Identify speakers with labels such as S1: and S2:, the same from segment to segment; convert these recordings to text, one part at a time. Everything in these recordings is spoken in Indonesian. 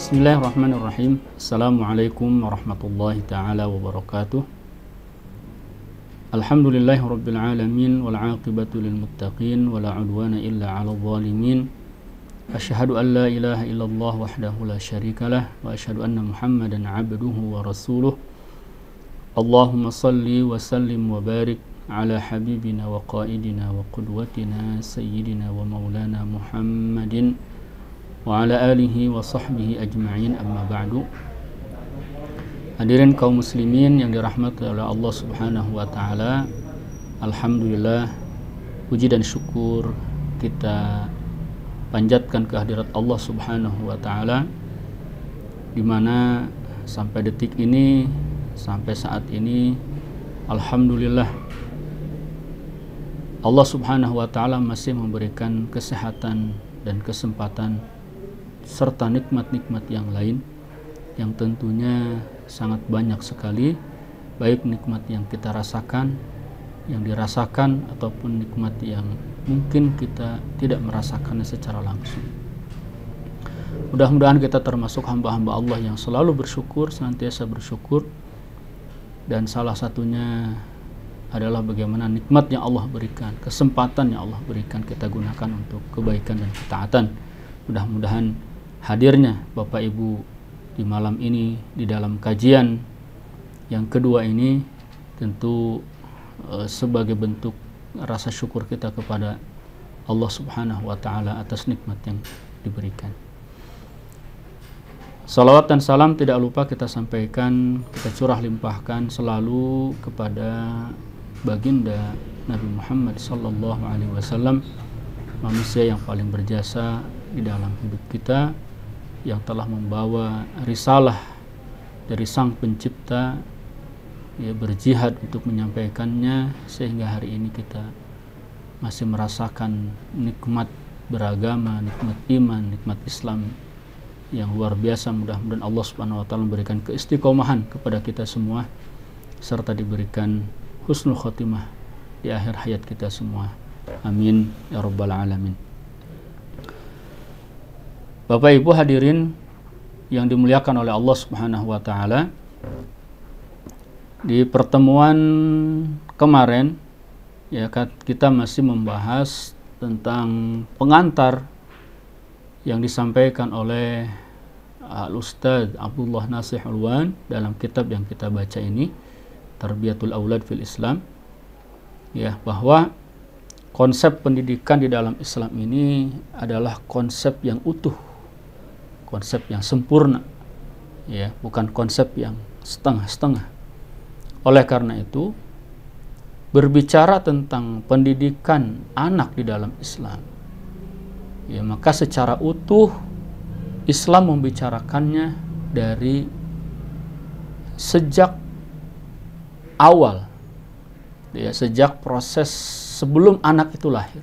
S1: Bismillahirrahmanirrahim. Assalamualaikum warahmatullahi ta'ala wabarakatuh. Alhamdulillahi rabbil alamin, wal aqibatu lil muttaqin, wala udwana illa 'alal zalimin. Asyhadu an la ilaha illallah wahdahu la syarikalah, wa asyhadu anna Muhammadan 'abduhu wa rasuluh. Allahumma salli wa sallim wa barik ala habibina wa qaidina wa qudwatina sayyidina wa maulana Muhammadin wa ala alihi wa sahbihi ajma'in, amma ba'du. Hadirin kaum muslimin yang dirahmati oleh Allah Subhanahu wa taala, alhamdulillah, puji dan syukur kita panjatkan kehadirat Allah Subhanahu wa taala, di mana sampai detik ini, sampai saat ini, alhamdulillah Allah Subhanahu wa taala masih memberikan kesehatan dan kesempatan serta nikmat-nikmat yang lain yang tentunya sangat banyak sekali, baik nikmat yang kita rasakan, yang dirasakan, ataupun nikmat yang mungkin kita tidak merasakannya secara langsung. Mudah-mudahan kita termasuk hamba-hamba Allah yang selalu bersyukur, senantiasa bersyukur, dan salah satunya adalah bagaimana nikmat yang Allah berikan, kesempatan yang Allah berikan kita gunakan untuk kebaikan dan ketaatan. Mudah-mudahan hadirnya Bapak Ibu di malam ini di dalam kajian yang kedua ini tentu sebagai bentuk rasa syukur kita kepada Allah Subhanahu wa taala atas nikmat yang diberikan. Salawat dan salam tidak lupa kita sampaikan, kita curah limpahkan selalu kepada baginda Nabi Muhammad sallallahu alaihi wasallam, manusia yang paling berjasa di dalam hidup kita, yang telah membawa risalah dari Sang Pencipta, ya, berjihad untuk menyampaikannya, sehingga hari ini kita masih merasakan nikmat beragama, nikmat iman, nikmat Islam yang luar biasa. Mudah-mudahan Allah Subhanahu wa taala memberikan keistiqomahan kepada kita semua, serta diberikan husnul khotimah di akhir hayat kita semua. Amin ya rabbal alamin. Bapak Ibu hadirin yang dimuliakan oleh Allah Subhanahu wa taala, di pertemuan kemarin ya kita masih membahas tentang pengantar yang disampaikan oleh Al-Ustadz Abdullah Nasih Ulwan dalam kitab yang kita baca ini, Tarbiyatul Aulad fil Islam, ya, bahwa konsep pendidikan di dalam Islam ini adalah konsep yang utuh, konsep yang sempurna, ya, bukan konsep yang setengah-setengah. Oleh karena itu, berbicara tentang pendidikan anak di dalam Islam, ya, maka secara utuh Islam membicarakannya dari sejak awal, ya, sejak proses sebelum anak itu lahir,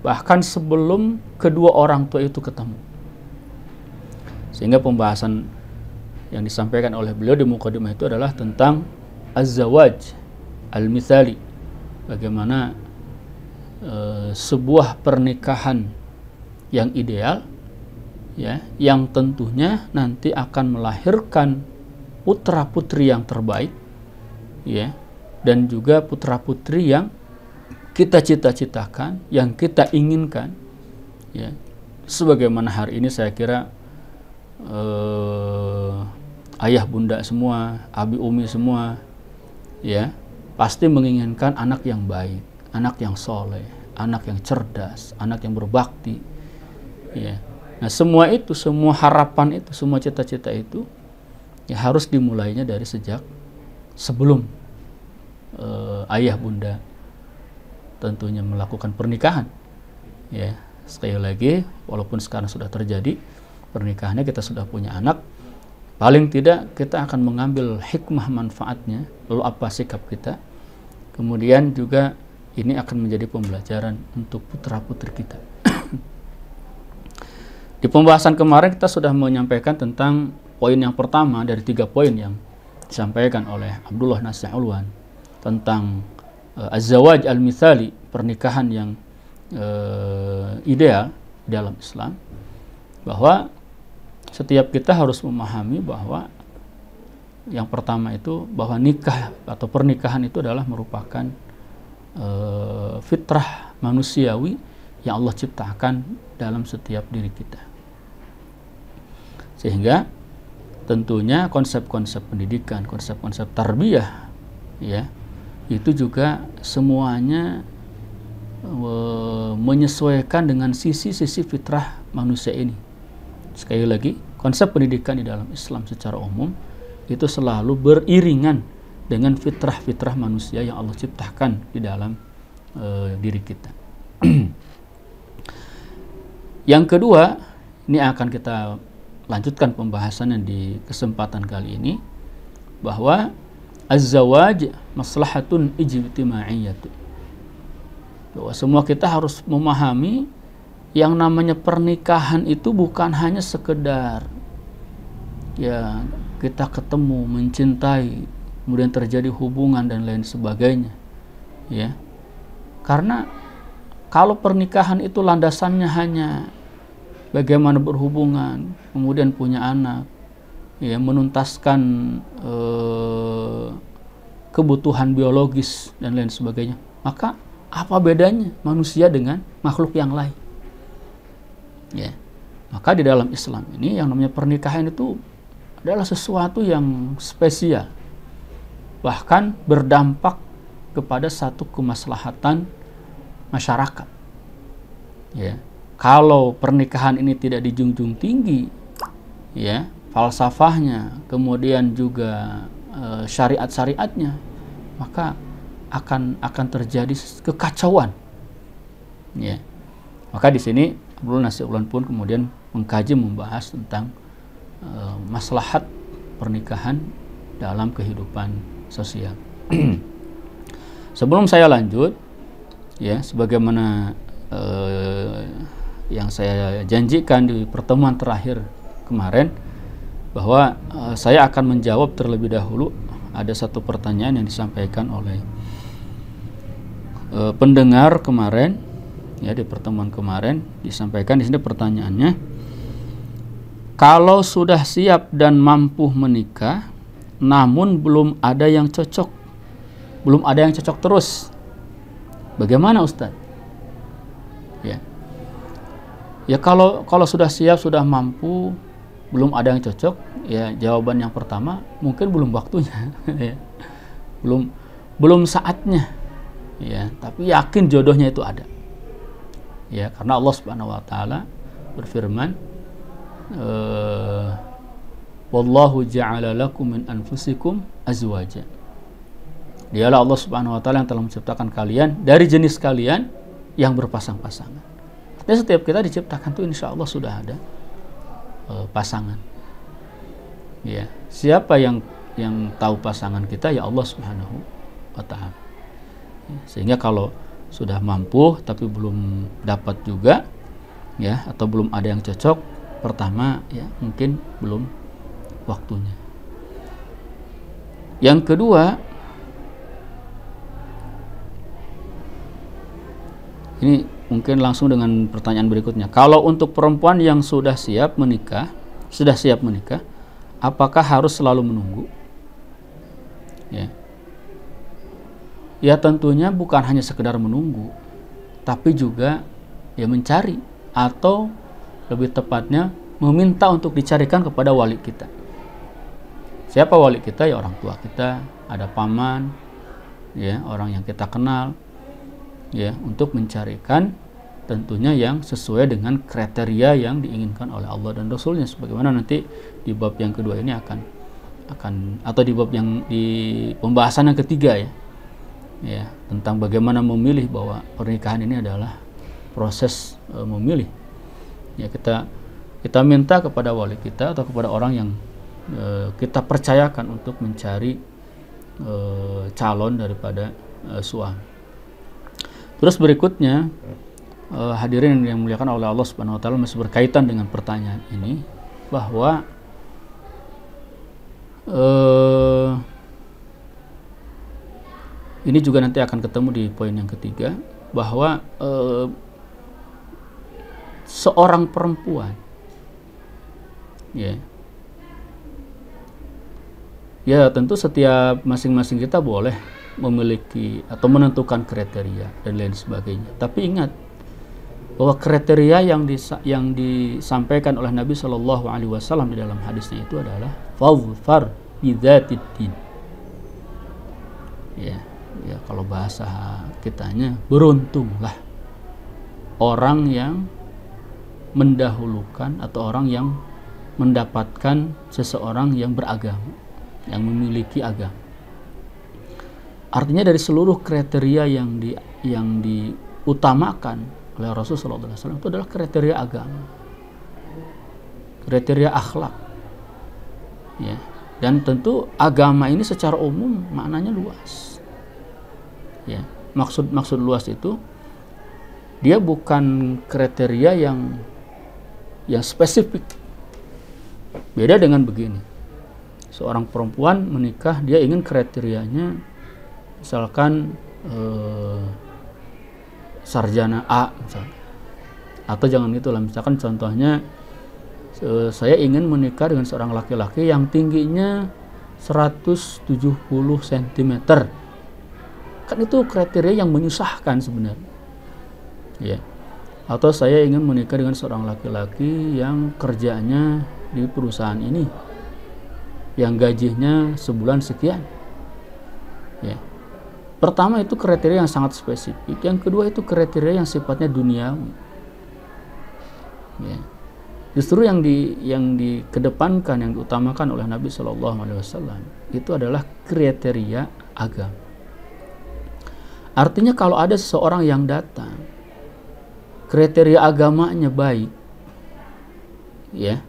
S1: bahkan sebelum kedua orang tua itu ketemu. Sehingga pembahasan yang disampaikan oleh beliau di mukadimah itu adalah tentang az-zawaj al-mithali, bagaimana sebuah pernikahan yang ideal, ya, yang tentunya nanti akan melahirkan putra-putri yang terbaik, ya, dan juga putra-putri yang kita cita-citakan, yang kita inginkan, ya. Sebagaimana hari ini saya kira ayah bunda semua, abi umi semua, ya, pasti menginginkan anak yang baik, anak yang soleh, anak yang cerdas, anak yang berbakti, ya. Nah, semua itu, semua harapan itu, semua cita-cita itu, ya, harus dimulainya dari sejak sebelum ayah bunda tentunya melakukan pernikahan, ya. Sekali lagi, walaupun sekarang sudah terjadi pernikahannya, kita sudah punya anak, paling tidak kita akan mengambil hikmah manfaatnya, lalu apa sikap kita, kemudian juga ini akan menjadi pembelajaran untuk putra-putri kita. Di pembahasan kemarin kita sudah menyampaikan tentang poin yang pertama dari 3 poin yang disampaikan oleh Abdullah Nasih Ulwan tentang az-zawaj al-mithali, pernikahan yang ideal dalam Islam, bahwa setiap kita harus memahami bahwa yang pertama itu bahwa nikah atau pernikahan itu adalah merupakan fitrah manusiawi yang Allah ciptakan dalam setiap diri kita. Sehingga tentunya konsep-konsep pendidikan, konsep-konsep tarbiyah, ya, itu juga semuanya menyesuaikan dengan sisi-sisi fitrah manusia ini. Sekali lagi, konsep pendidikan di dalam Islam secara umum itu selalu beriringan dengan fitrah-fitrah manusia yang Allah ciptakan di dalam diri kita. Yang kedua, ini akan kita lanjutkan pembahasannya di kesempatan kali ini, bahwa az-zawaj maslahatun ijtima'iyyatun. Bahwa semua kita harus memahami yang namanya pernikahan itu bukan hanya sekedar ya kita ketemu, mencintai, kemudian terjadi hubungan dan lain sebagainya, ya. Karena kalau pernikahan itu landasannya hanya bagaimana berhubungan, kemudian punya anak, ya, menuntaskan kebutuhan biologis dan lain sebagainya, maka apa bedanya manusia dengan makhluk yang lain? Ya, maka di dalam Islam ini yang namanya pernikahan itu adalah sesuatu yang spesial, bahkan berdampak kepada satu kemaslahatan masyarakat. Ya, kalau pernikahan ini tidak dijunjung tinggi, ya, falsafahnya, kemudian juga syariat-syariatnya, maka akan terjadi kekacauan. Ya, maka di sini Abdul Nasir Ulan pun kemudian mengkaji, membahas tentang maslahat pernikahan dalam kehidupan sosial. Sebelum saya lanjut, ya, sebagaimana yang saya janjikan di pertemuan terakhir kemarin, bahwa saya akan menjawab terlebih dahulu ada satu pertanyaan yang disampaikan oleh pendengar kemarin, ya, di pertemuan kemarin disampaikan. Di sini pertanyaannya, kalau sudah siap dan mampu menikah, namun belum ada yang cocok, terus, bagaimana Ustaz? Ya, kalau sudah siap, sudah mampu, belum ada yang cocok, ya, jawaban yang pertama mungkin belum waktunya, ya. belum saatnya, ya, tapi yakin jodohnya itu ada, ya, karena Allah Subhanahu wa taala berfirman, wallahu ja'ala lakum min anfusikum azwaja. Dialah Allah Subhanahu wa taala yang telah menciptakan kalian dari jenis kalian yang berpasang-pasangan. Artinya setiap kita diciptakan itu insya Allah sudah ada pasangan. Ya, siapa yang tahu pasangan kita? Ya Allah Subhanahu wa taala. Sehingga kalau sudah mampu tapi belum dapat juga, ya, atau belum ada yang cocok, pertama, ya, mungkin belum waktunya. Yang kedua, ini mungkin langsung dengan pertanyaan berikutnya. Kalau untuk perempuan yang sudah siap menikah, apakah harus selalu menunggu? Ya, tentunya bukan hanya sekedar menunggu, tapi juga ya mencari, atau lebih tepatnya meminta untuk dicarikan kepada wali kita. Siapa wali kita? Ya, orang tua kita, ada paman, ya, orang yang kita kenal, ya, untuk mencarikan tentunya yang sesuai dengan kriteria yang diinginkan oleh Allah dan Rasulnya, sebagaimana nanti di bab yang kedua ini akan atau di bab yang di pembahasan yang ketiga, ya, tentang bagaimana memilih, bahwa pernikahan ini adalah proses memilih. Ya, kita minta kepada wali kita atau kepada orang yang kita percayakan untuk mencari calon daripada suami. Terus berikutnya, hadirin yang dimuliakan oleh Allah Subhanahu wa taala, masih berkaitan dengan pertanyaan ini, bahwa ini juga nanti akan ketemu di poin yang ketiga, bahwa seorang perempuan, Ya. Ya, tentu setiap masing-masing kita boleh memiliki atau menentukan kriteria dan lain sebagainya. Tapi ingat bahwa kriteria yang disampaikan oleh Nabi Shallallahu Alaihi Wasallam di dalam hadisnya itu adalah fadfar bidzatid din. Ya, kalau bahasa kitanya, beruntunglah orang yang mendahulukan atau orang yang mendapatkan seseorang yang beragama, yang memiliki agama. Artinya dari seluruh kriteria yang diutamakan oleh Rasulullah SAW itu adalah kriteria agama, kriteria akhlak. Ya. Dan tentu agama ini secara umum maknanya luas. Ya. Maksud luas itu dia bukan kriteria yang spesifik. Beda dengan begini. Seorang perempuan menikah, dia ingin kriterianya misalkan sarjana A misalkan. Atau jangan itulah, misalkan contohnya saya ingin menikah dengan seorang laki-laki yang tingginya 170 cm. Kan itu kriteria yang menyusahkan sebenarnya. Ya. Atau saya ingin menikah dengan seorang laki-laki yang kerjanya di perusahaan ini, yang gajinya sebulan sekian. Ya. Pertama itu kriteria yang sangat spesifik. Yang kedua itu kriteria yang sifatnya duniawi. Ya. Justru yang dikedepankan, yang diutamakan oleh Nabi Shallallahu Alaihi Wasallam itu adalah kriteria agama. Artinya kalau ada seseorang yang datang, kriteria agamanya baik, ya,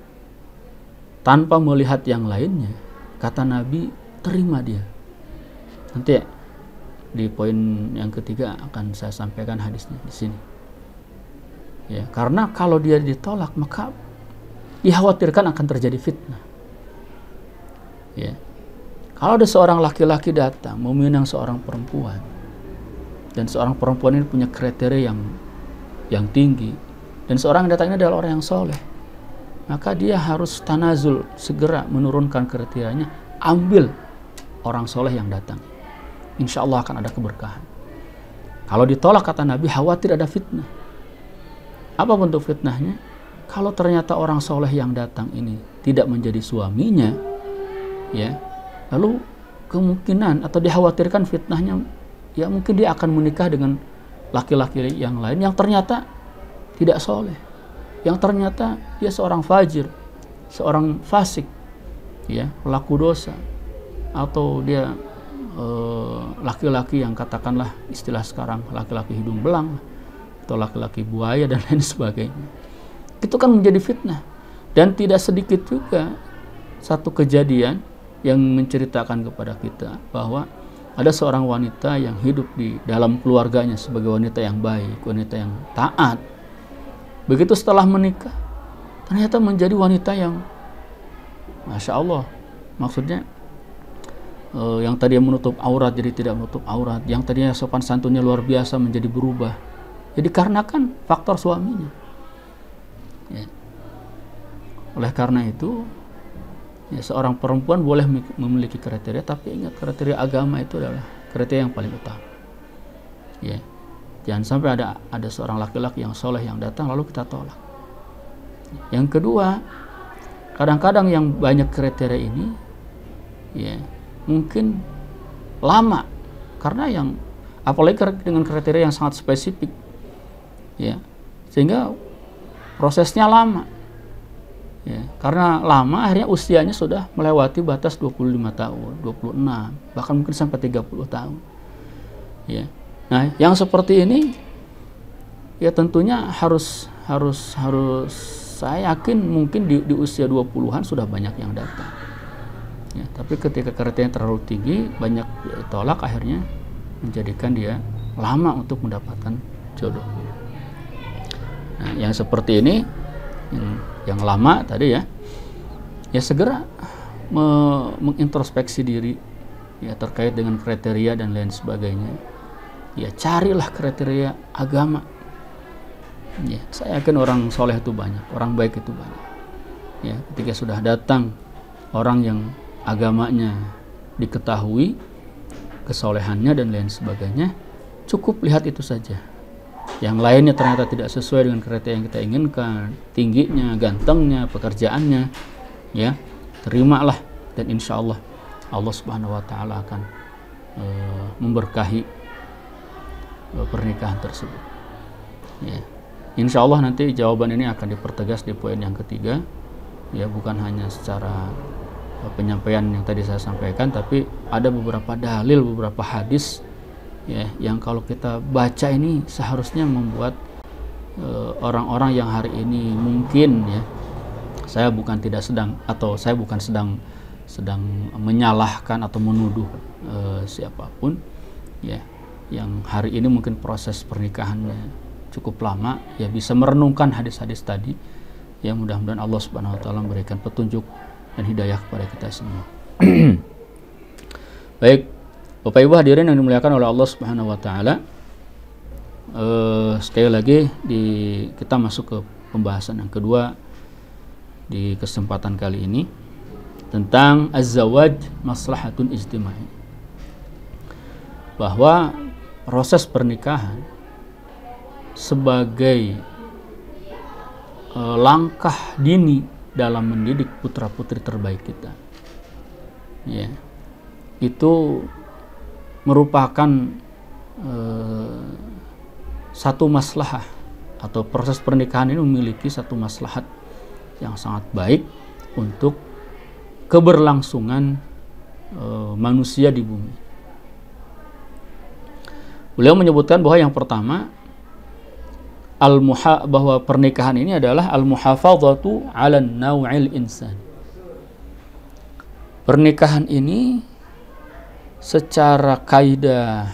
S1: tanpa melihat yang lainnya, kata Nabi, terima dia. Nanti di poin yang ketiga akan saya sampaikan hadisnya di sini. Ya, karena kalau dia ditolak maka dikhawatirkan akan terjadi fitnah. Ya. Kalau ada seorang laki-laki datang meminang seorang perempuan, dan seorang perempuan ini punya kriteria yang tinggi, dan seorang yang datang ini adalah orang yang soleh, maka dia harus tanazul, segera menurunkan kriterianya, ambil orang soleh yang datang. Insya Allah akan ada keberkahan. Kalau ditolak, kata Nabi, khawatir ada fitnah. Apa bentuk fitnahnya? Kalau ternyata orang soleh yang datang ini tidak menjadi suaminya, ya, lalu kemungkinan atau dikhawatirkan fitnahnya, ya mungkin dia akan menikah dengan laki-laki yang lain yang ternyata tidak soleh, yang ternyata dia seorang fajir, seorang fasik, ya, pelaku dosa, atau dia laki-laki yang katakanlah istilah sekarang laki-laki hidung belang atau laki-laki buaya dan lain sebagainya. Itu kan menjadi fitnah. Dan tidak sedikit juga satu kejadian yang menceritakan kepada kita bahwa ada seorang wanita yang hidup di dalam keluarganya sebagai wanita yang baik, wanita yang taat. Begitu setelah menikah, ternyata menjadi wanita yang Masya Allah, maksudnya yang tadinya menutup aurat jadi tidak menutup aurat, yang tadinya sopan santunnya luar biasa menjadi berubah. Jadi dikarenakan faktor suaminya. Ya. Oleh karena itu, ya, seorang perempuan boleh memiliki kriteria, tapi ingat kriteria agama itu adalah kriteria yang paling utama. Ya. Jangan sampai ada seorang laki-laki yang soleh yang datang lalu kita tolak. Yang kedua, kadang-kadang yang banyak kriteria ini, ya, mungkin lama, karena yang apalagi dengan kriteria yang sangat spesifik, ya, sehingga prosesnya lama. Ya, karena lama akhirnya usianya sudah melewati batas 25 tahun, 26, bahkan mungkin sampai 30 tahun. Ya. Nah, yang seperti ini ya tentunya harus saya yakin mungkin di usia 20-an sudah banyak yang datang. Ya, tapi ketika kriterianya terlalu tinggi, banyak ditolak, akhirnya menjadikan dia lama untuk mendapatkan jodoh. Nah, yang seperti ini, yang lama tadi ya segera mengintrospeksi diri, ya, terkait dengan kriteria dan lain sebagainya. Ya, carilah kriteria agama. Ya, saya yakin orang soleh itu banyak, orang baik itu banyak. Ya, ketika sudah datang orang yang agamanya diketahui, kesolehannya dan lain sebagainya, cukup lihat itu saja. Yang lainnya ternyata tidak sesuai dengan kriteria yang kita inginkan, tingginya, gantengnya, pekerjaannya, ya, terimalah, dan insya Allah Allah Subhanahu Wa Taala akan memberkahi pernikahan tersebut. Ya. Insya Allah nanti jawaban ini akan dipertegas di poin yang ketiga, ya, bukan hanya secara penyampaian yang tadi saya sampaikan, tapi ada beberapa dalil, beberapa hadis, ya, yang kalau kita baca ini seharusnya membuat orang-orang yang hari ini mungkin, ya, saya bukan sedang menyalahkan atau menuduh siapapun, ya, yang hari ini mungkin proses pernikahannya cukup lama, ya, bisa merenungkan hadis-hadis tadi, ya, mudah-mudahan Allah Subhanahu Wa Taala memberikan petunjuk dan hidayah kepada kita semua. Baik, Bapak Ibu hadirin yang dimuliakan oleh Allah Subhanahu Wa Taala, sekali lagi kita masuk ke pembahasan yang kedua di kesempatan kali ini tentang az-zawaj maslahatun ijtimai, bahwa proses pernikahan sebagai langkah dini dalam mendidik putra-putri terbaik kita, ya, itu merupakan satu maslahah, atau proses pernikahan ini memiliki satu maslahat yang sangat baik untuk keberlangsungan manusia di bumi. Beliau menyebutkan bahwa yang pertama, bahwa pernikahan ini adalah al-muhafadzatu 'ala naw'il insan. Pernikahan ini secara kaidah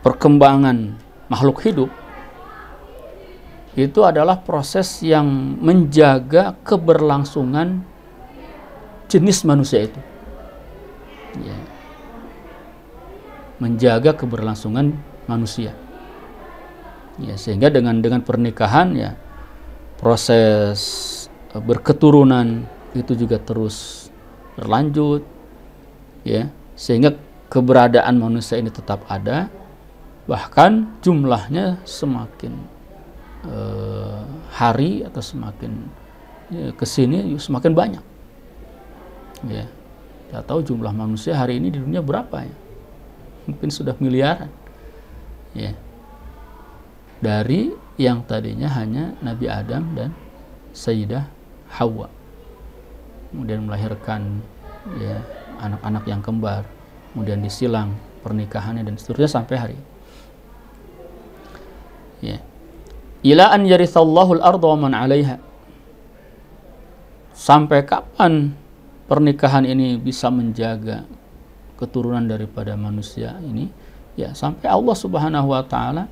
S1: perkembangan makhluk hidup itu adalah proses yang menjaga keberlangsungan jenis manusia itu, ya, menjaga keberlangsungan manusia. Ya, sehingga dengan pernikahan, ya, proses berketurunan itu juga terus berlanjut, ya, sehingga keberadaan manusia ini tetap ada, bahkan jumlahnya semakin hari atau semakin kesini semakin banyak. Ya, kita tahu jumlah manusia hari ini di dunia berapa, ya? Mungkin sudah miliaran, ya. Dari yang tadinya hanya Nabi Adam dan Sayyidah Hawa, kemudian melahirkan, ya, anak-anak yang kembar, kemudian disilang pernikahannya dan seterusnya sampai hari ini. Ya. Ila an yarithallahu al-ardha wa man 'alaiha. Sampai kapan pernikahan ini bisa menjaga keturunan daripada manusia ini? Ya, sampai Allah Subhanahu Wa Taala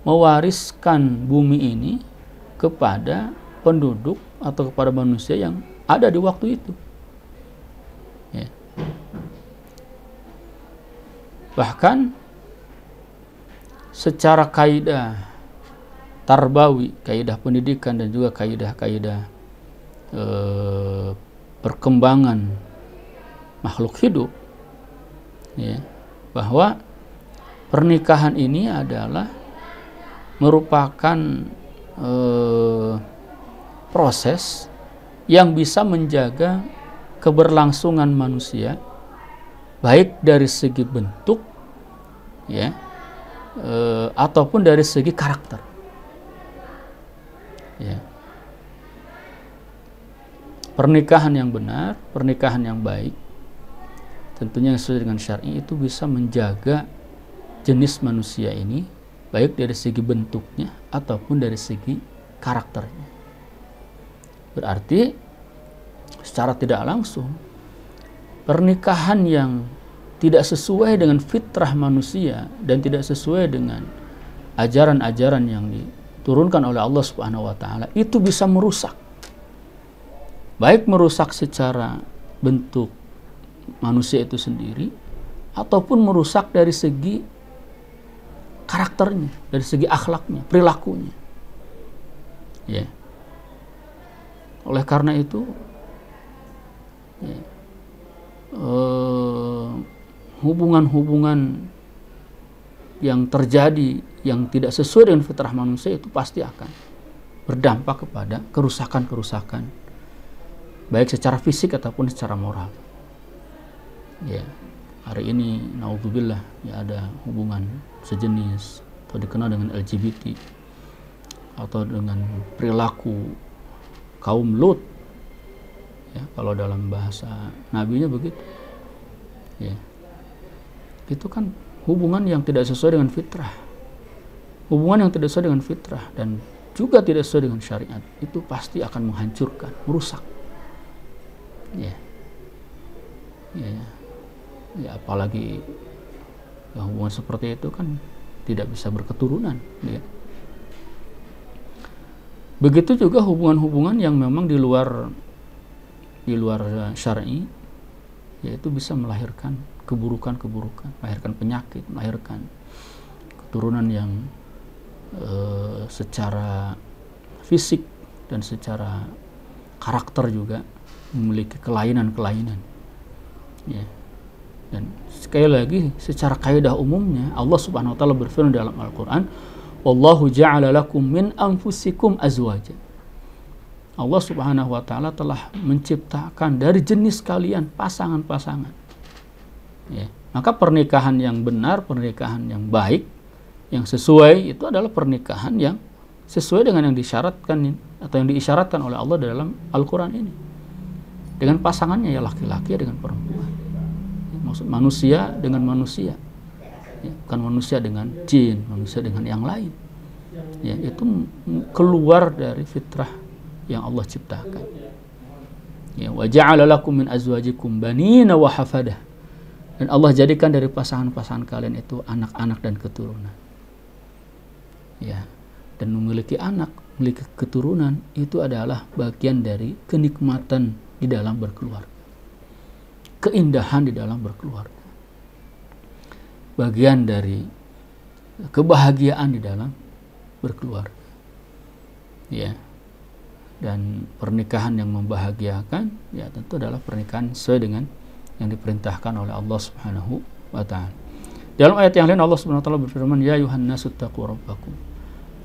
S1: mewariskan bumi ini kepada penduduk atau kepada manusia yang ada di waktu itu, ya. Bahkan secara kaidah tarbawi, kaidah pendidikan, dan juga kaidah-kaidah perkembangan makhluk hidup, ya, bahwa pernikahan ini adalah merupakan proses yang bisa menjaga keberlangsungan manusia, baik dari segi bentuk, ya, ataupun dari segi karakter, ya. Pernikahan yang benar, pernikahan yang baik, tentunya sesuai dengan syar'i, itu bisa menjaga jenis manusia ini, baik dari segi bentuknya ataupun dari segi karakternya. Berarti secara tidak langsung, pernikahan yang tidak sesuai dengan fitrah manusia dan tidak sesuai dengan ajaran-ajaran yang diturunkan oleh Allah Subhanahu Wa Taala itu bisa merusak, baik merusak secara bentuk manusia itu sendiri ataupun merusak dari segi karakternya, dari segi akhlaknya, perilakunya, ya. Oleh karena itu ya, hubungan-hubungan yang terjadi yang tidak sesuai dengan fitrah manusia itu pasti akan berdampak kepada kerusakan-kerusakan, baik secara fisik ataupun secara moral. Ya, hari ini naudzubillah ya ada hubungan sejenis atau dikenal dengan LGBT atau dengan perilaku kaum Lut. Ya, kalau dalam bahasa nabinya begitu. Ya. Itu kan hubungan yang tidak sesuai dengan fitrah. Hubungan yang tidak sesuai dengan fitrah dan juga tidak sesuai dengan syariat, itu pasti akan menghancurkan, merusak. Ya. Ya. Ya, apalagi ya, hubungan seperti itu kan tidak bisa berketurunan. Ya. Begitu juga hubungan-hubungan yang memang di luar syar'i, yaitu bisa melahirkan keburukan-keburukan, melahirkan penyakit, melahirkan keturunan yang secara fisik dan secara karakter juga memiliki kelainan-kelainan. Ya. Dan sekali lagi secara kaidah umumnya Allah Subhanahu wa taala berfirman dalam Al-Qur'an, "Wallahu ja'ala lakum min anfusikum azwaja." Allah Subhanahu wa taala telah menciptakan dari jenis kalian pasangan-pasangan. Ya. Maka pernikahan yang benar, pernikahan yang baik, yang sesuai itu adalah pernikahan yang sesuai dengan yang disyaratkan atau yang diisyaratkan oleh Allah dalam Al-Qur'an ini. Dengan pasangannya ya laki-laki dengan perempuan. Ya, maksud manusia dengan manusia. Ya, bukan manusia dengan jin, manusia dengan yang lain. Ya, itu keluar dari fitrah yang Allah ciptakan. Ya, wa ja'ala lakum min azwajikum banina wa hafadah. Dan Allah jadikan dari pasangan-pasangan kalian itu anak-anak dan keturunan. Ya, dan memiliki anak, memiliki keturunan itu adalah bagian dari kenikmatan di dalam berkeluarga. Keindahan di dalam berkeluarga. Bagian dari kebahagiaan di dalam berkeluarga. Ya. Dan pernikahan yang membahagiakan ya tentu adalah pernikahan sesuai dengan yang diperintahkan oleh Allah Subhanahu wa taala. Dalam ayat yang lain Allah Subhanahu wa taala berfirman, "Ya ayuhan nasu taqu rabbakum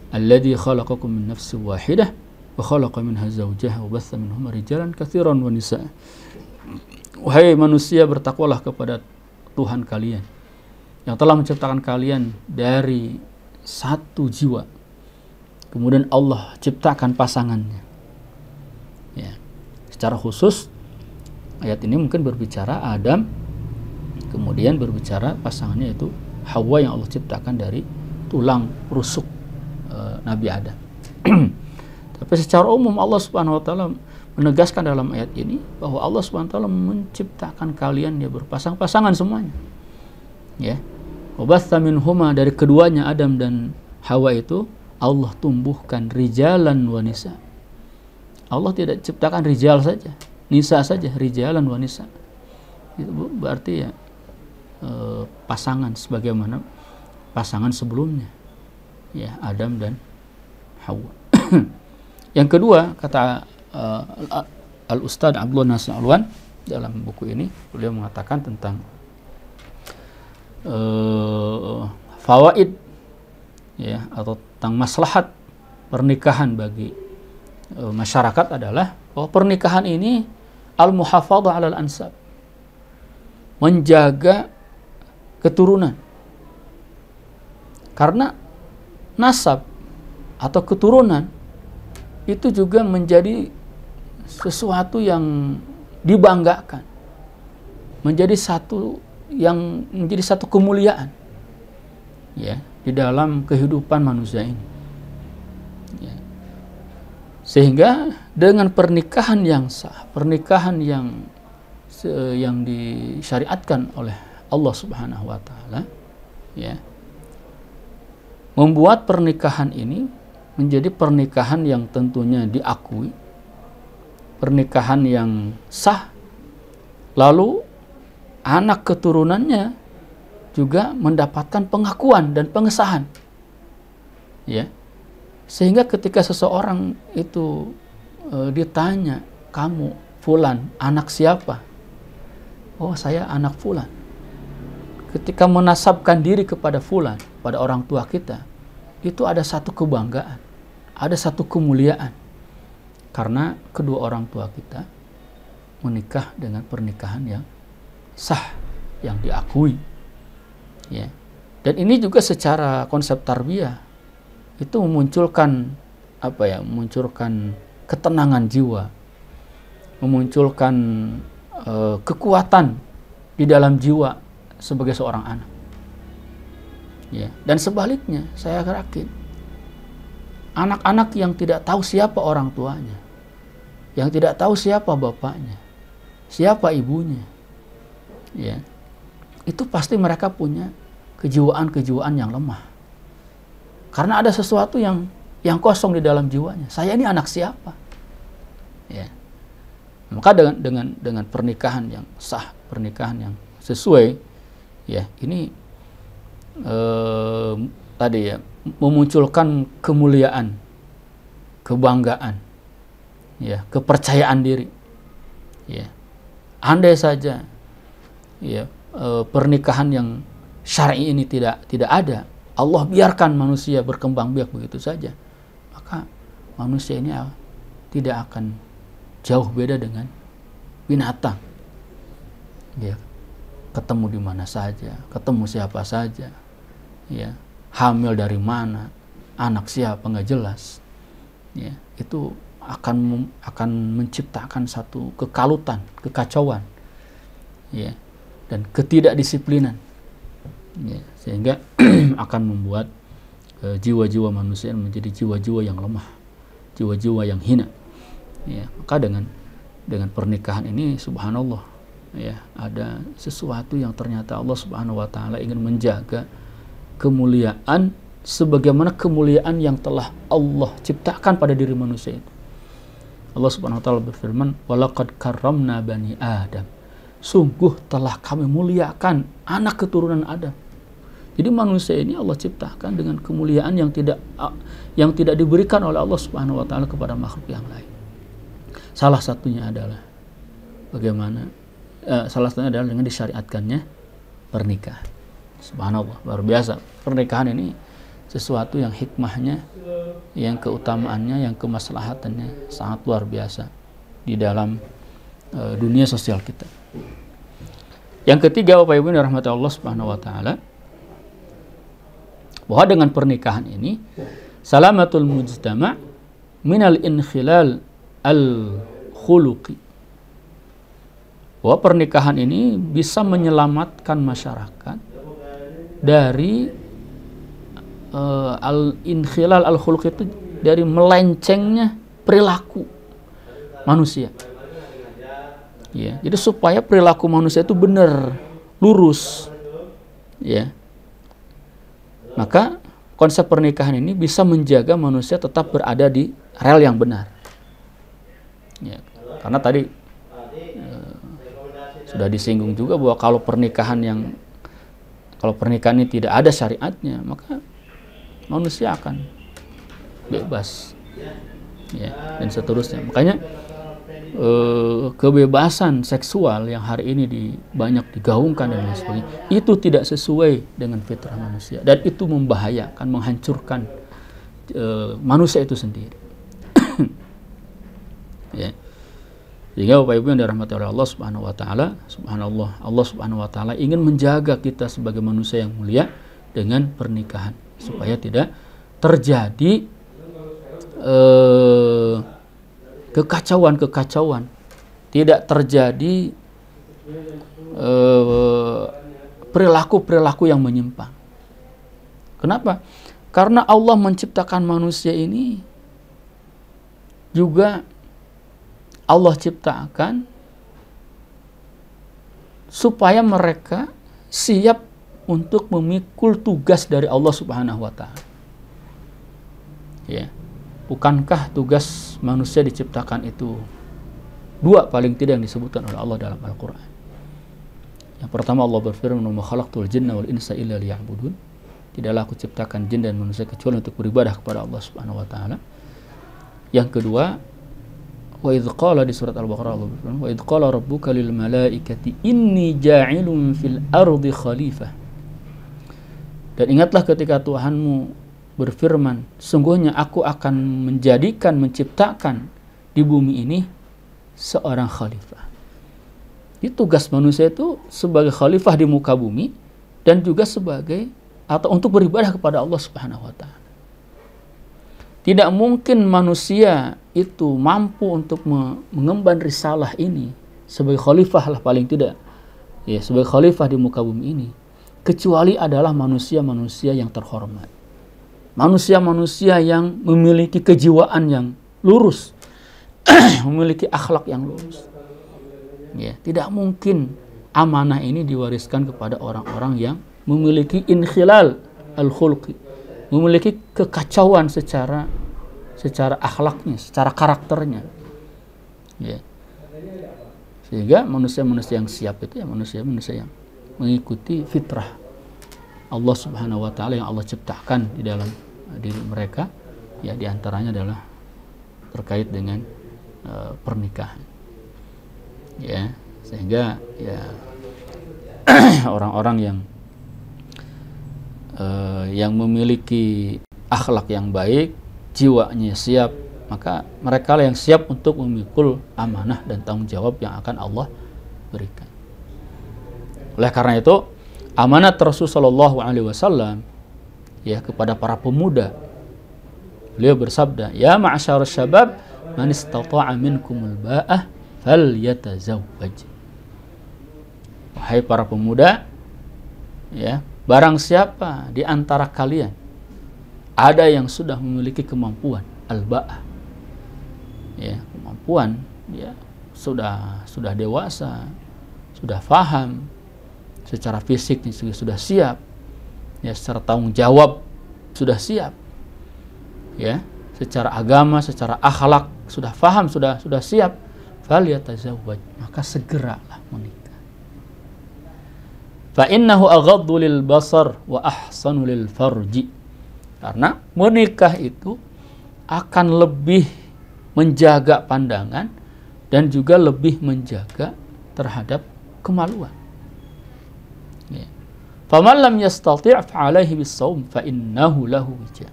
S1: alladzi khalaqakum min nafsin wahidah wa khalaqa minha zawjaha wa batha minhuma rijalan katsiran wa nisaa." Wahai manusia, bertakwalah kepada Tuhan kalian yang telah menciptakan kalian dari satu jiwa. Kemudian Allah ciptakan pasangannya. Ya. Secara khusus ayat ini mungkin berbicara Adam, kemudian berbicara pasangannya itu Hawa yang Allah ciptakan dari tulang rusuk Nabi Adam. Tapi secara umum Allah Subhanahu wa taala menegaskan dalam ayat ini bahwa Allah Subhanahu wa taala menciptakan kalian ya berpasang-pasangan semuanya. Ya. Wabatha minhuma, dari keduanya Adam dan Hawa itu Allah tumbuhkan rijalan wa nisa. Allah tidak ciptakan rijal saja, nisa saja, rijalan wa nisa. Itu berarti ya pasangan sebagaimana pasangan sebelumnya. Ya, Adam dan Hawa. Yang kedua, kata Al-Ustadz Abdullah Nasir Alwan dalam buku ini, beliau mengatakan tentang fawaid ya atau tentang maslahat pernikahan bagi masyarakat adalah bahwa pernikahan ini al-muhafadzah 'alal ansab, menjaga keturunan. Karena nasab atau keturunan itu juga menjadi sesuatu yang dibanggakan, menjadi satu kemuliaan ya di dalam kehidupan manusia ini. Ya. Sehingga dengan pernikahan yang sah, pernikahan yang disyariatkan oleh Allah Subhanahu wa taala, ya, membuat pernikahan ini menjadi pernikahan yang tentunya diakui, pernikahan yang sah, lalu anak keturunannya juga mendapatkan pengakuan dan pengesahan, ya, sehingga ketika seseorang itu ditanya, kamu fulan anak siapa? Oh, saya anak fulan. Ketika menasabkan diri kepada fulan, pada orang tua kita, itu ada satu kebanggaan, ada satu kemuliaan. Karena kedua orang tua kita menikah dengan pernikahan yang sah, yang diakui. Ya. Dan ini juga secara konsep tarbiyah itu memunculkan memunculkan ketenangan jiwa, memunculkan kekuatan di dalam jiwa sebagai seorang anak. Ya. Dan sebaliknya, saya yakin anak-anak yang tidak tahu siapa orang tuanya, yang tidak tahu siapa bapaknya, siapa ibunya, ya, itu pasti mereka punya kejiwaan-kejiwaan yang lemah. Karena ada sesuatu yang kosong di dalam jiwanya. Saya ini anak siapa? Ya. Maka dengan pernikahan yang sah, pernikahan yang sesuai, ya, ini tadi ya, memunculkan kemuliaan, kebanggaan, ya, kepercayaan diri. Ya. Andai saja, ya, pernikahan yang syar'i ini tidak ada, Allah biarkan manusia berkembang biak begitu saja, maka manusia ini tidak akan jauh beda dengan binatang. Ya. Ketemu di mana saja, ketemu siapa saja, ya, hamil dari mana, anak siapa nggak jelas, ya, itu akan menciptakan satu kekalutan, kekacauan, ya, dan ketidakdisiplinan, ya, sehingga akan membuat jiwa-jiwa manusia menjadi jiwa-jiwa yang lemah, jiwa-jiwa yang hina. Ya, maka dengan pernikahan ini, subhanallah, ya, ada sesuatu yang ternyata Allah Subhanahu wa taala ingin menjaga kemuliaan sebagaimana kemuliaan yang telah Allah ciptakan pada diri manusia itu. Allah Subhanahu wa taala berfirman, "Walaqad karramna bani Adam." Sungguh telah kami muliakan anak keturunan Adam. Jadi manusia ini Allah ciptakan dengan kemuliaan yang tidak diberikan oleh Allah Subhanahu wa taala kepada makhluk yang lain. Salah satunya adalah dengan disyariatkannya pernikahan. Subhanallah, luar biasa. Pernikahan ini sesuatu yang hikmahnya, yang keutamaannya, yang kemaslahatannya sangat luar biasa di dalam dunia sosial kita. Yang ketiga, Bapak Ibu yang dirahmati Allah Subhanahu wa taala, bahwa dengan pernikahan ini salamatul mujtama' minal inkhilal al-khuluqi. Bahwa pernikahan ini bisa menyelamatkan masyarakat dari al-inkhilal al-khuluqi, itu dari melencengnya perilaku manusia. Ya, jadi supaya perilaku manusia itu benar, lurus. Ya. Maka konsep pernikahan ini bisa menjaga manusia tetap berada di rel yang benar. Ya, karena tadi sudah disinggung juga bahwa kalau pernikahan ini tidak ada syariatnya, maka manusia akan bebas, ya, dan seterusnya. Makanya kebebasan seksual yang hari ini banyak digaungkan dan lain sebagainya, itu tidak sesuai dengan fitrah manusia, dan itu membahayakan, menghancurkan manusia itu sendiri. Ya. Sehingga Bapak Ibu yang dirahmati oleh Allah Subhanahu wa taala, subhanallah, Allah Subhanahu wa taala ingin menjaga kita sebagai manusia yang mulia dengan pernikahan supaya tidak terjadi kekacauan, tidak terjadi perilaku-perilaku yang menyimpang. Kenapa? Karena Allah menciptakan manusia ini juga Allah ciptakan supaya mereka siap untuk memikul tugas dari Allah Subhanahu wa taala. Ya. Bukankah tugas manusia diciptakan itu dua paling tidak yang disebutkan oleh Allah dalam Al-Qur'an? Yang pertama, Allah berfirman, "Wa ma khalaqtul jinna wal insa illa liya'budun." Tidaklah aku ciptakan jin dan manusia kecuali untuk beribadah kepada Allah Subhanahu wa taala. Yang kedua, Wa idz qala di surat Al-Baqarah Allah berfirman, wa idz qala rabbuka lil malaikati inni ja'ilun fil ardi khalifah. Dan ingatlah ketika Tuhanmu berfirman, sungguhnya aku akan menciptakan di bumi ini seorang khalifah. Jadi tugas manusia itu sebagai khalifah di muka bumi dan juga sebagai atau untuk beribadah kepada Allah Subhanahu wa taala. Tidak mungkin manusia itu mampu untuk mengemban risalah ini sebagai khalifah lah paling tidak. Ya, sebagai khalifah di muka bumi ini kecuali adalah manusia-manusia yang terhormat. Manusia-manusia yang memiliki kejiwaan yang lurus, memiliki akhlak yang lurus. Ya, tidak mungkin amanah ini diwariskan kepada orang-orang yang memiliki inkhilal al-khulqi, memiliki kekacauan secara akhlaknya, secara karakternya. Ya. Sehingga manusia-manusia yang siap itu ya manusia-manusia yang mengikuti fitrah Allah Subhanahu wa taala yang Allah ciptakan di dalam diri mereka, ya di antaranya adalah terkait dengan pernikahan. Ya, sehingga ya orang-orang yang memiliki akhlak yang baik, jiwanya siap, maka mereka lah yang siap untuk memikul amanah dan tanggung jawab yang akan Allah berikan. Oleh karena itu, amanat Rasulullah SAW ya kepada para pemuda, beliau bersabda, ya ma'asyarus syabab man istata'a minkumul ba'ah falyatazawwaj. Wahai para pemuda, ya, barang siapa di antara kalian ada yang sudah memiliki kemampuan al-ba'ah, ya, kemampuan dia sudah dewasa, sudah faham secara fisik sudah siap, ya, secara tanggung jawab sudah siap, ya, secara agama, secara akhlak sudah faham, sudah siap, falyatazawwaj, maka segeralah menikah. Fa innahu aghaddu lil basar wa ahsanu lil farji. Karena menikah itu akan lebih menjaga pandangan dan juga lebih menjaga terhadap kemaluan. Ya. Faman lam yastati' fa'alaihi bis-shaum fa innahu lahu wija.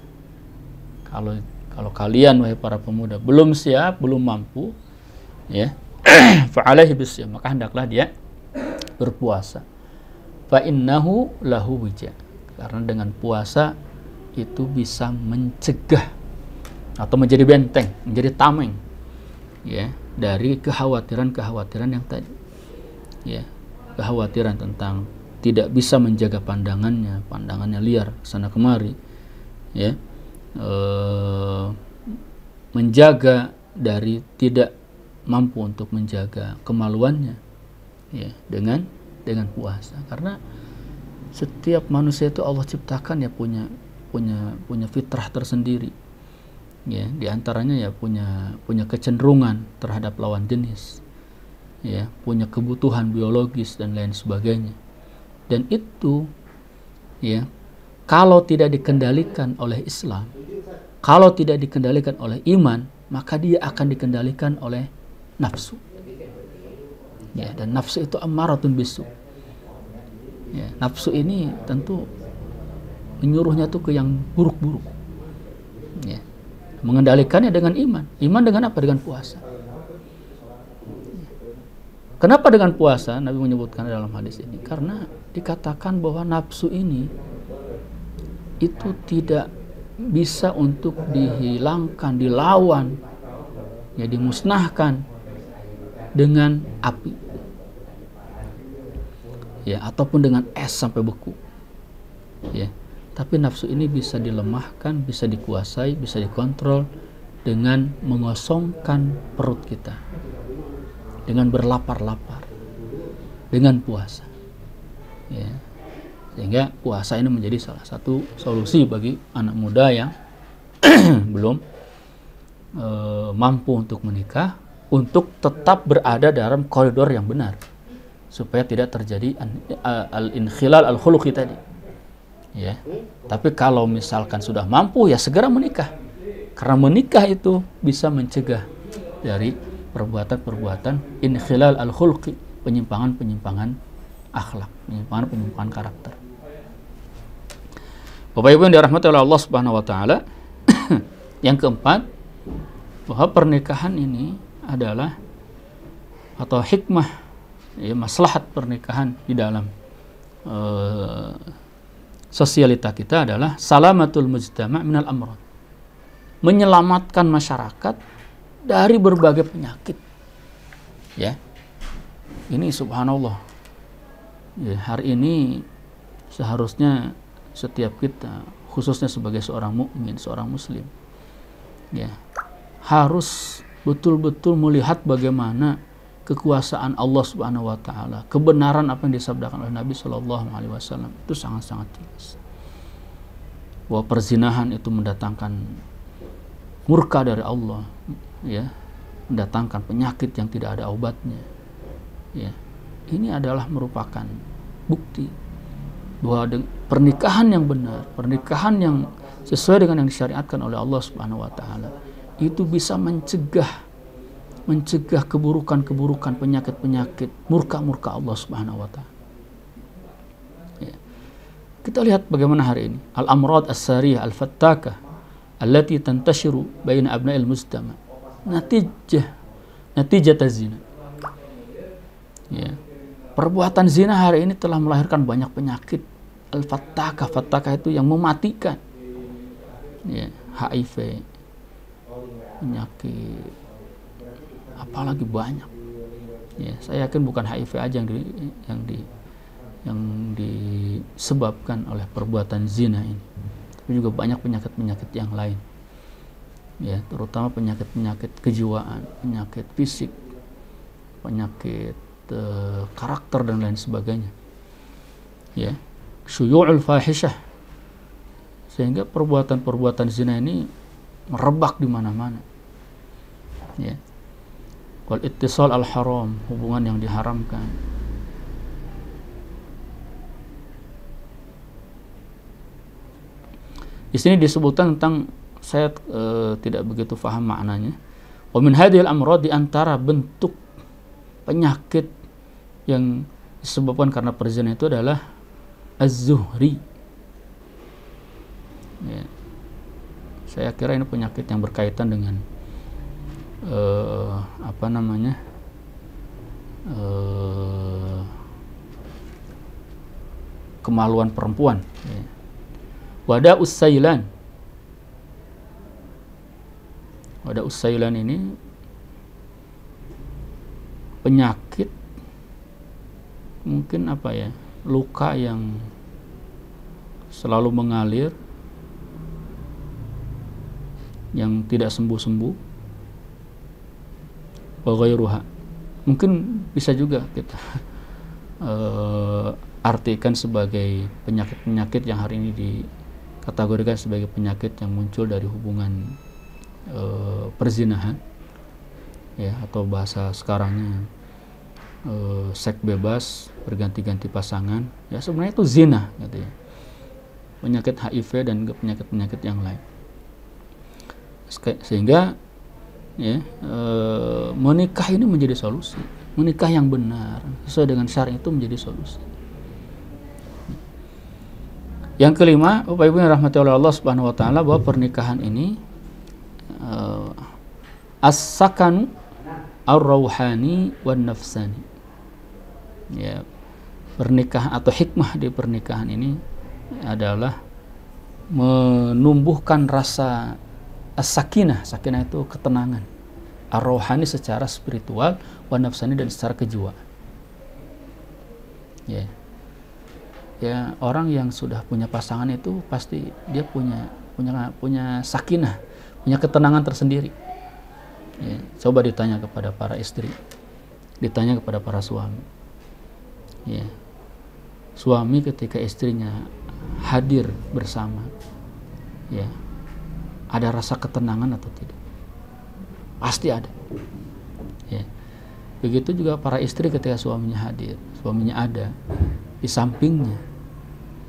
S1: Kalau kalian wahai para pemuda belum siap, belum mampu, ya, fa'alaihi bis-shaum, maka hendaklah dia berpuasa. Fa innahu lahu wija. Karena dengan puasa itu bisa mencegah atau menjadi benteng, menjadi tameng, ya, dari kekhawatiran yang tadi, ya, kekhawatiran tentang tidak bisa menjaga pandangannya liar sana kemari, ya, menjaga dari tidak mampu untuk menjaga kemaluannya, ya, dengan puasa. Karena setiap manusia itu Allah ciptakan ya punya fitrah tersendiri, ya, di antaranya ya punya kecenderungan terhadap lawan jenis, ya, punya kebutuhan biologis dan lain sebagainya. Dan itu, ya, kalau tidak dikendalikan oleh Islam, kalau tidak dikendalikan oleh iman, maka dia akan dikendalikan oleh nafsu, ya, dan nafsu itu ammaratun bisu, ya, nafsu ini tentu menyuruhnya tuh ke yang buruk-buruk, ya. Mengendalikannya dengan iman dengan apa? Dengan puasa. Kenapa dengan puasa? Nabi menyebutkan dalam hadis ini karena dikatakan bahwa nafsu ini itu tidak bisa untuk dihilangkan, dilawan, ya, dimusnahkan dengan api, ya, ataupun dengan es sampai beku, ya. Tapi nafsu ini bisa dilemahkan, bisa dikuasai, bisa dikontrol dengan mengosongkan perut kita, dengan berlapar-lapar, dengan puasa, ya. Sehingga puasa ini menjadi salah satu solusi bagi anak muda yang belum mampu untuk menikah, untuk tetap berada dalam koridor yang benar, supaya tidak terjadi al-inkhilal al-khuluqi tadi, ya. Tapi kalau misalkan sudah mampu, ya segera menikah, karena menikah itu bisa mencegah dari perbuatan-perbuatan inkhilal al-khulqi, penyimpangan-penyimpangan akhlak, penyimpangan-penyimpangan karakter. Bapak Ibu yang dirahmati oleh Allah Subhanahu wa taala, yang keempat, bahwa pernikahan ini adalah atau hikmah, ya, maslahat pernikahan di dalam sosialita kita adalah salamatul mujtama' minal amrad, menyelamatkan masyarakat dari berbagai penyakit. Ya, ini subhanallah. Ya, hari ini seharusnya setiap kita, khususnya sebagai seorang mukmin, seorang muslim, ya, harus betul-betul melihat bagaimana kekuasaan Allah Subhanahu wa taala, kebenaran apa yang disabdakan oleh Nabi Shallallahu alaihi wasallam itu sangat-sangat jelas. Bahwa perzinahan itu mendatangkan murka dari Allah, ya, mendatangkan penyakit yang tidak ada obatnya. Ya. Ini adalah merupakan bukti bahwa pernikahan yang benar, pernikahan yang sesuai dengan yang disyariatkan oleh Allah Subhanahu wa taala, itu bisa mencegah keburukan-keburukan, penyakit-penyakit, murka-murka Allah Subhanahu wa taala. Ya. Kita lihat bagaimana hari ini al-amrad as-sariyah al-fattakah allati tantashiru baina abna'il mujtama natijat zina. Ya. Perbuatan zina hari ini telah melahirkan banyak penyakit al-fattakah. Fattakah itu yang mematikan. Ya, HIV, penyakit apalagi banyak. Ya, saya yakin bukan HIV aja yang disebabkan oleh perbuatan zina ini, tapi juga banyak penyakit-penyakit yang lain. Ya, terutama penyakit-penyakit kejiwaan, penyakit fisik, penyakit karakter dan lain sebagainya. Ya, syuyu'ul fahishah, sehingga perbuatan-perbuatan zina ini merebak di mana-mana. Ya. Wal ittisal al haram, hubungan yang diharamkan. Di sini disebutkan tentang, saya tidak begitu paham maknanya. Wa min hadhil amrad, di antara bentuk penyakit yang disebabkan karena perzinahan itu adalah az-zuhri. Ya. Saya kira ini penyakit yang berkaitan dengan kemaluan perempuan. Ya. Wada usailan ini penyakit, mungkin luka yang selalu mengalir, yang tidak sembuh-sembuh. Wa ghairuha, mungkin bisa juga kita artikan sebagai penyakit-penyakit yang hari ini dikategorikan sebagai penyakit yang muncul dari hubungan perzinahan, ya, atau bahasa sekarangnya seks bebas, berganti-ganti pasangan. Ya, sebenarnya itu zina, gitu ya. Penyakit HIV dan penyakit-penyakit yang lain. Sehingga ya, menikah ini menjadi solusi. Menikah yang benar sesuai dengan syariat itu menjadi solusi. Yang kelima, Bapak Ibu yang rahmati oleh Allah Subhanahu wa taala, bahwa pernikahan ini as-sakanu ar-rauhani wan nafsani. Ya, pernikahan atau hikmah di pernikahan ini adalah menumbuhkan rasa as-sakinah. Sakinah itu ketenangan. Ar-rauhani secara spiritual, wa nafsani dan secara kejiwaan. Ya. Ya, orang yang sudah punya pasangan itu pasti dia punya sakinah, punya ketenangan tersendiri. Ya, coba ditanya kepada para istri, ditanya kepada para suami. Ya. Suami ketika istrinya hadir bersama, ya, ada rasa ketenangan atau tidak? Pasti ada. Ya. Begitu juga para istri ketika suaminya hadir, suaminya ada di sampingnya,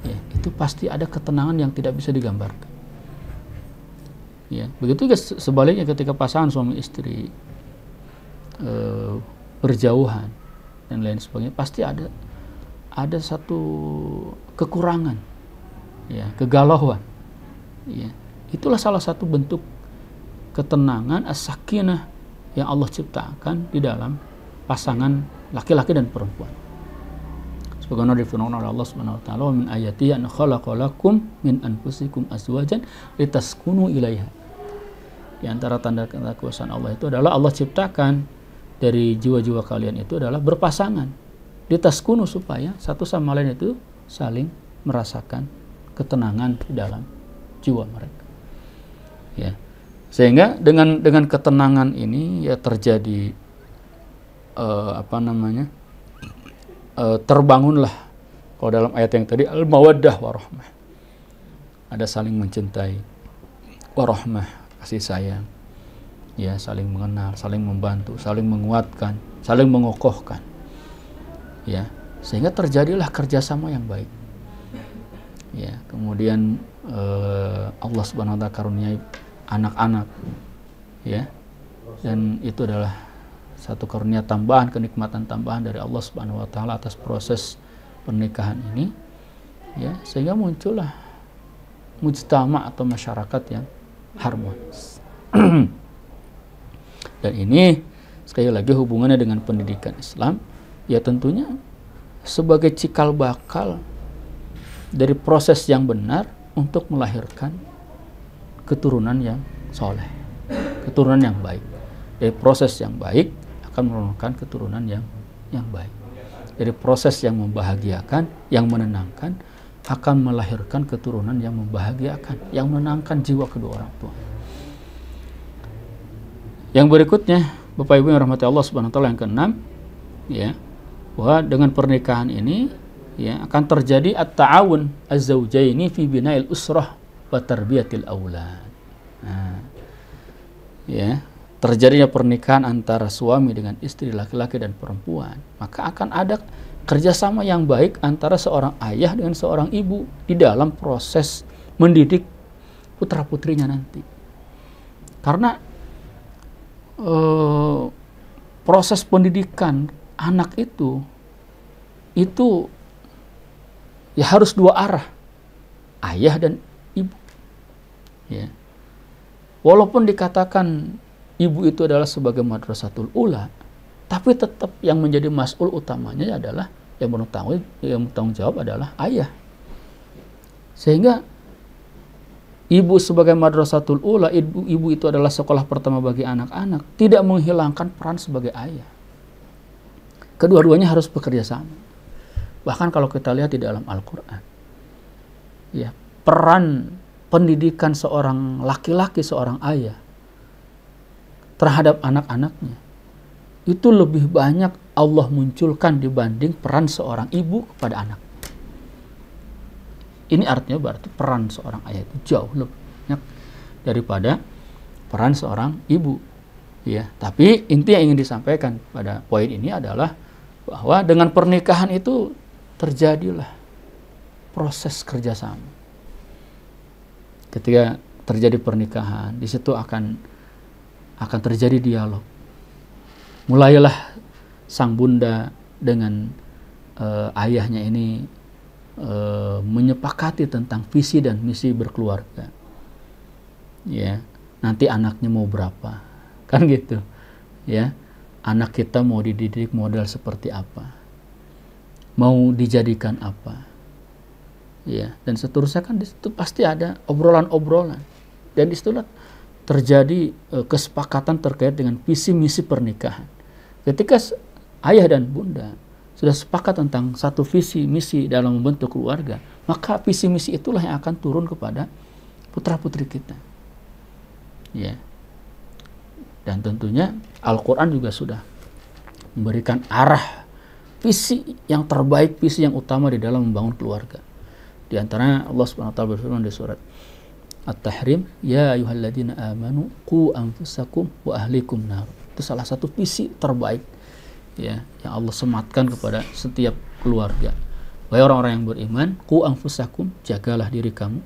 S1: ya, itu pasti ada ketenangan yang tidak bisa digambarkan. Ya. Begitu juga sebaliknya ketika pasangan suami istri berjauhan dan lain sebagainya, pasti ada satu kekurangan, ya, kegalauan, ya. Itulah salah satu bentuk ketenangan as-sakinah yang Allah ciptakan di dalam pasangan laki-laki dan perempuan. Sebagaimana difirmankan oleh Allah Subhanahu wa taala, "Wa min ayatihi an khalaqalakum min anfusikum azwajan litaskunu ilaiha." Di antara tanda-tanda kekuasaan Allah itu adalah Allah ciptakan dari jiwa-jiwa kalian itu adalah berpasangan. Litaskunu, supaya satu sama lain itu saling merasakan ketenangan di dalam jiwa mereka. Ya. Sehingga dengan ketenangan ini ya terjadi terbangunlah, kalau dalam ayat yang tadi, al-mawaddah warahmah. Ada saling mencintai, warahmah, kasih sayang. Ya, saling mengenal, saling membantu, saling menguatkan, saling mengokohkan. Ya, sehingga terjadilah kerjasama yang baik. Ya, kemudian Allah Subhanahu wa taala karuniai anak-anak, ya, dan itu adalah satu karunia tambahan, kenikmatan tambahan dari Allah Subhanahu wa taala atas proses pernikahan ini, ya, sehingga muncullah mujtama atau masyarakat yang harmonis. Dan ini sekali lagi hubungannya dengan pendidikan Islam, ya tentunya sebagai cikal bakal dari proses yang benar untuk melahirkan keturunan yang soleh, keturunan yang baik. Dari proses yang baik akan menurunkan keturunan yang baik. Dari proses yang membahagiakan, yang menenangkan, akan melahirkan keturunan yang membahagiakan, yang menenangkan jiwa kedua orang tua. Yang berikutnya, Bapak Ibu yang rahmati Allah Subhanahu wa taala, yang keenam, ya, bahwa dengan pernikahan ini, ya, akan terjadi at-ta'awun az-zawjaini fi bina'il usrah wa tarbiyatil aulad. Nah, ya, terjadinya pernikahan antara suami dengan istri, laki-laki dan perempuan, maka akan ada kerjasama yang baik antara seorang ayah dengan seorang ibu di dalam proses mendidik putra-putrinya nanti. Karena proses pendidikan anak itu ya harus dua arah, ayah dan ibu. Ya. Walaupun dikatakan ibu itu adalah sebagai madrasatul ula, tapi tetap yang menjadi mas'ul utamanya adalah yang bertanggung jawab adalah ayah. Sehingga ibu sebagai madrasatul ula, ibu itu adalah sekolah pertama bagi anak-anak, tidak menghilangkan peran sebagai ayah. Kedua-duanya harus bekerja sama. Bahkan kalau kita lihat di dalam Al-Quran, ya, peran pendidikan seorang laki-laki, seorang ayah terhadap anak-anaknya itu lebih banyak Allah munculkan dibanding peran seorang ibu kepada anak. Ini artinya berarti peran seorang ayah itu jauh lebih banyak daripada peran seorang ibu. Ya, tapi inti yang ingin disampaikan pada poin ini adalah bahwa dengan pernikahan itu terjadilah proses kerjasama. Ketika terjadi pernikahan, di situ akan terjadi dialog. Mulailah sang bunda dengan ayahnya ini menyepakati tentang visi dan misi berkeluarga. Ya, nanti anaknya mau berapa, kan gitu. Ya, anak kita mau dididik model seperti apa, mau dijadikan apa. Ya, dan seterusnya, kan di situ pasti ada obrolan-obrolan, dan di situ terjadi kesepakatan terkait dengan visi misi pernikahan. Ketika ayah dan bunda sudah sepakat tentang satu visi misi dalam membentuk keluarga, maka visi misi itulah yang akan turun kepada putra-putri kita. Ya. Dan tentunya Al-Quran juga sudah memberikan arah visi yang terbaik, visi yang utama di dalam membangun keluarga. Di antaranya Allah Subhanahu wa taala berfirman di surat At-Tahrim, ya ayyuhalladzina amanu qu anfusakum wa ahlikum nar. Itu salah satu visi terbaik, ya, yang Allah sematkan kepada setiap keluarga. Wahai orang-orang yang beriman, qu anfusakum, jagalah diri kamu,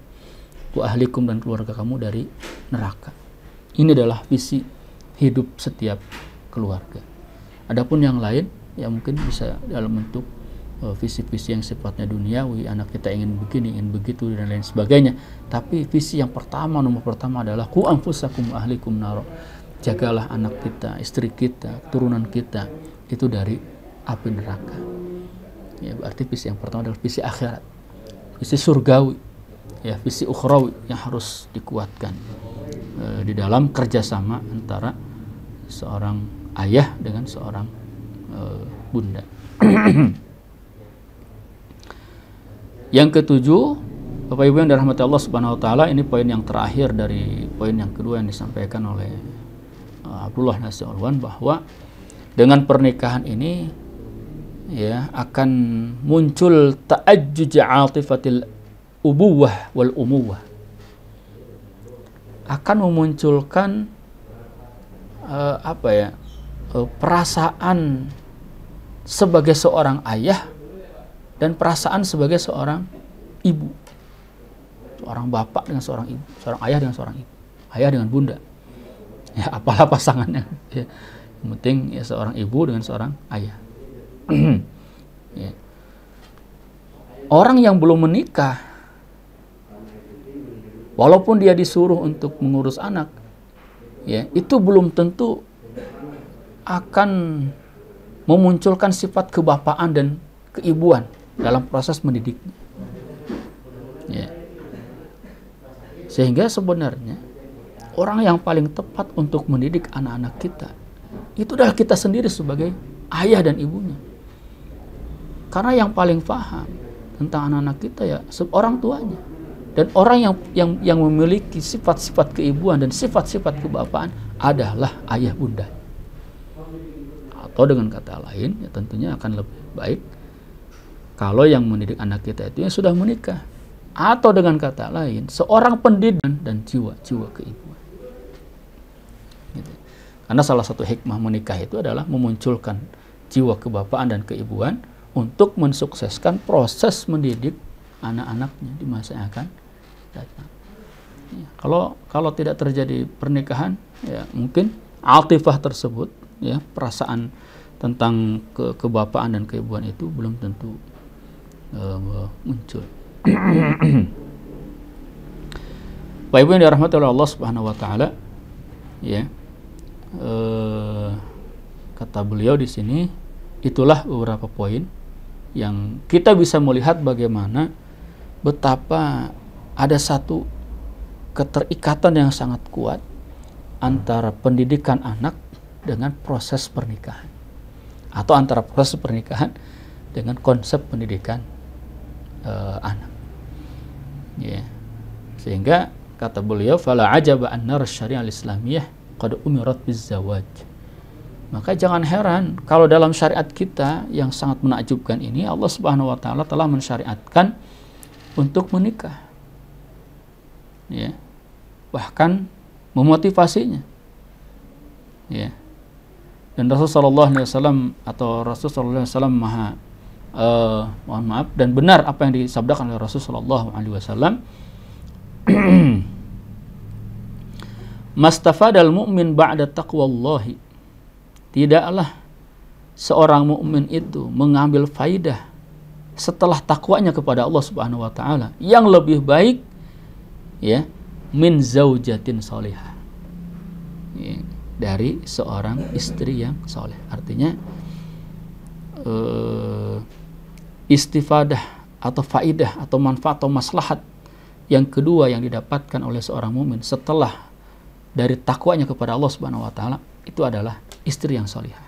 S1: wa ahlikum, dan keluarga kamu dari neraka. Ini adalah visi hidup setiap keluarga. Adapun yang lain ya mungkin bisa dalam bentuk visi-visi yang sifatnya duniawi, anak kita ingin begini, ingin begitu dan lain sebagainya. Tapi visi yang pertama, nomor pertama adalah qu anfusakum wa ahlikum nar. Jagalah anak kita, istri kita, turunan kita itu dari api neraka. Ya, berarti visi yang pertama adalah visi akhirat, visi surgawi, ya, visi ukhrawi yang harus dikuatkan di dalam kerjasama antara seorang ayah dengan seorang bunda. Yang ketujuh, Bapak Ibu yang dirahmati Allah Subhanahu wa taala, ini poin yang terakhir dari poin yang kedua yang disampaikan oleh Abdullah Nasution, bahwa dengan pernikahan ini ya akan muncul ta'ajjuj 'atifatil ubuwah wal umuwah. Akan memunculkan perasaan sebagai seorang ayah dan perasaan sebagai seorang ibu, seorang bapak dengan seorang ibu, seorang ayah dengan seorang ibu, ayah dengan bunda, ya apalah pasangannya, ya. Yang penting ya seorang ibu dengan seorang ayah. Ya. Orang yang belum menikah, walaupun dia disuruh untuk mengurus anak, ya itu belum tentu akan memunculkan sifat kebapaan dan keibuan dalam proses mendidiknya. Ya. Sehingga sebenarnya orang yang paling tepat untuk mendidik anak-anak kita itu adalah kita sendiri sebagai ayah dan ibunya. Karena yang paling paham tentang anak-anak kita ya orang tuanya. Dan orang yang memiliki sifat-sifat keibuan dan sifat-sifat kebapaan adalah ayah bunda. Atau dengan kata lain, ya tentunya akan lebih baik kalau yang mendidik anak kita itu yang sudah menikah. Atau dengan kata lain, seorang pendidik dan jiwa-jiwa keibuan. Gitu. Karena salah satu hikmah menikah itu adalah memunculkan jiwa kebapaan dan keibuan untuk mensukseskan proses mendidik anak-anaknya di masa yang akan datang. Ya, kalau tidak terjadi pernikahan, ya mungkin atifah tersebut, ya perasaan tentang kebapaan dan keibuan itu belum tentu muncul. Bapak Ibu yang dirahmati oleh Allah Subhanahu wa taala, ya. Kata beliau di sini, itulah beberapa poin yang kita bisa melihat bagaimana betapa ada satu keterikatan yang sangat kuat antara pendidikan anak dengan proses pernikahan, atau antara proses pernikahan dengan konsep pendidikan anak. Ya. Sehingga kata beliau, fala ajaba anna syariah al-islamiyah qad umirat bizawaj. Maka jangan heran kalau dalam syariat kita yang sangat menakjubkan ini, Allah Subhanahu wa taala telah mensyariatkan untuk menikah. Ya. Bahkan memotivasinya. Ya. Dan Rasulullah SAW atau Rasulullah SAW mohon maaf dan benar apa yang disabdakan oleh Rasulullah SAW. Mastafadal mu'min ba'da taqwallahi. Tidaklah seorang mukmin itu mengambil faidah setelah takwanya kepada Allah Subhanahu wa taala yang lebih baik, ya, min zaujatin salihah. Ya, dari seorang istri yang soleh. Artinya istifadah atau faidah atau manfaat atau maslahat yang kedua yang didapatkan oleh seorang mukmin setelah dari takwanya kepada Allah Subhanahu wa taala itu adalah istri yang salihah.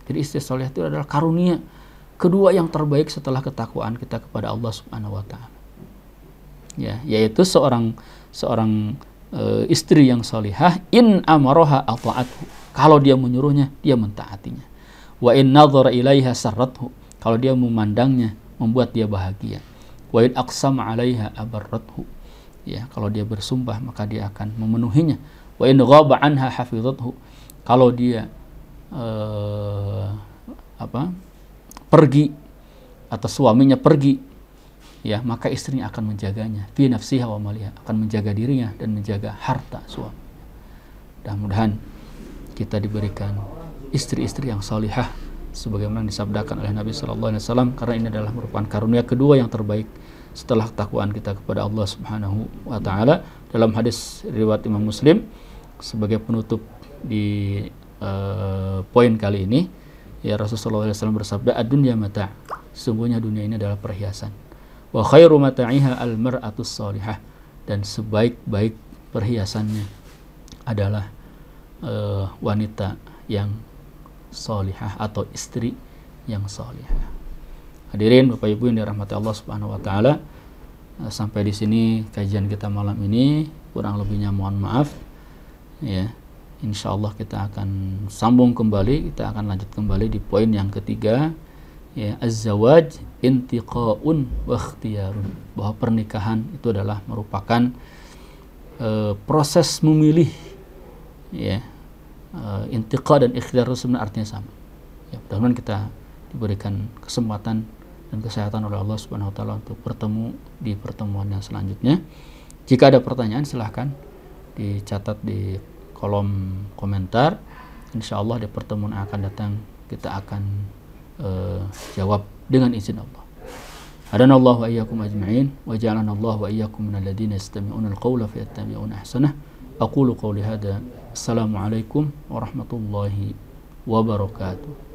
S1: Jadi istri salihah itu adalah karunia kedua yang terbaik setelah ketakwaan kita kepada Allah Subhanahu wa taala. Ya, yaitu seorang istri yang salihah, in amaraha ata'athu. Kalau dia menyuruhnya, dia mentaatinya. Wa in nadhara ilaiha sarrathu. Kalau dia memandangnya, membuat dia bahagia. Wa in aqsama 'alaiha abarrathu. Ya, kalau dia bersumpah maka dia akan memenuhinya. Wa in ghaba anha hafizathu. Kalau dia pergi atau suaminya pergi, ya, maka istrinya akan menjaganya. Fi nafsiha wa maliha, akan menjaga dirinya dan menjaga harta suami. Mudah-mudahan kita diberikan istri-istri yang salihah sebagaimana disabdakan oleh Nabi sallallahu alaihi wasallam, karena ini adalah merupakan karunia kedua yang terbaik setelah ketakwaan kita kepada Allah Subhanahu wa taala. Dalam hadis riwayat Imam Muslim sebagai penutup di poin kali ini, ya Rasulullah SAW bersabda, ad-dunya mata', sesungguhnya dunia ini adalah perhiasan. Wa khairu mata'iha al-mar'atus salihah, dan sebaik-baik perhiasannya adalah wanita yang salihah atau istri yang salihah. Hadirin Bapak Ibu yang dirahmati Allah Subhanahu wa taala, sampai di sini kajian kita malam ini, kurang lebihnya mohon maaf. Ya, insyaallah kita akan sambung kembali, kita akan lanjut kembali di poin yang ketiga, ya, az-zawaj intiqa'un wa ikhtiyarun, bahwa pernikahan itu adalah merupakan proses memilih, ya. Intiqa dan ikhtiyar itu sebenarnya artinya sama. Ya, mudah-mudahan kita diberikan kesempatan dan kesehatan oleh Allah Subhanahu wa taala untuk bertemu di pertemuan yang selanjutnya. Jika ada pertanyaan silahkan dicatat di kolom komentar. Insyaallah di pertemuan yang akan datang kita akan jawab dengan izin Allah. Hadanallahu wa iyyakum ajma'in wa ja'alana Allah wa iyyakum minal ladzina yastami'una al-qawla fayattabi'una ahsanah. Aqulu qawli hadha. Assalamualaikum warahmatullahi wabarakatuh.